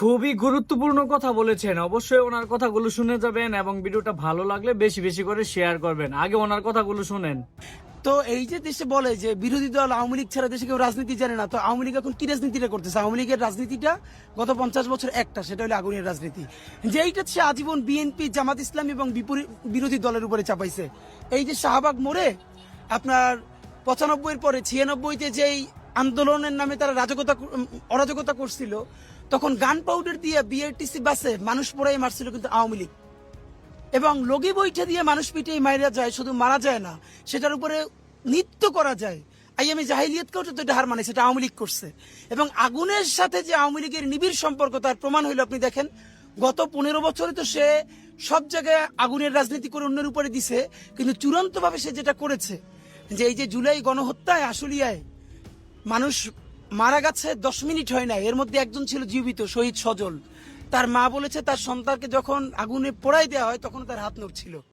খুবই গুরুত্বপূর্ণ কথা বলেছেন। অবশ্যই ওনার কথাগুলো শুনে যাবেন এবং ভিডিওটা ভালো লাগলে বেশি বেশি করে শেয়ার করবেন। আগে ওনার কথাগুলো শুনেন। তো এই যে দেশে বলে যে বিরোধী দল আওয়ামী লীগ ছাড়া দেশে কেউ রাজনীতি জানে না, তো আওয়ামী লীগ এখন কি রাজনীতিটা করতেছে? আওয়ামী লীগের রাজনীতিটা গত 50 বছর একটা, সেটা হলো আগুনের রাজনীতি, যেইটা সে আজীবন বিএনপি, জামাত ইসলাম এবং বিরোধী দলের উপরে চাপাইছে। এই যে শাহবাগ মোড়ে আপনার 95 পরে 96-তে যেই আন্দোলনের নামে তারা অরাজকতা করছিল, তখন গান পাউডার দিয়ে বিআরটিসি বাসে মানুষ পোড়াই মারছিল কিন্তু আওয়ামী লীগ। এবং লগি বইটা দিয়ে মানুষ পিটিয়ে মারা যায়, শুধু মারা যায় না, সেটার উপরে নৃত্য করা যায়। আমি জাহিলিয়াতকেও তো এটা হার মানে, সেটা আওয়ামী লীগ করছে। এবং আগুনের সাথে যে আওয়ামী লীগের নিবিড় সম্পর্ক তার প্রমাণ হইল আপনি দেখেন, গত 15 বছরে তো সে সব জায়গায় আগুনের রাজনীতি করে অন্যের উপরে দিছে, কিন্তু চূড়ান্তভাবে সে যেটা করেছে যে এই যে জুলাই গণহত্যায় আশুলিয়ায় মানুষ মারা গেছে, 10 মিনিট হয় না, এর মধ্যে একজন ছিল জীবিত, শহীদ সজল। তার মা বলেছে তার সন্তানকে যখন আগুনে পোড়াই দেওয়া হয় তখন তার হাত নড়ছিল।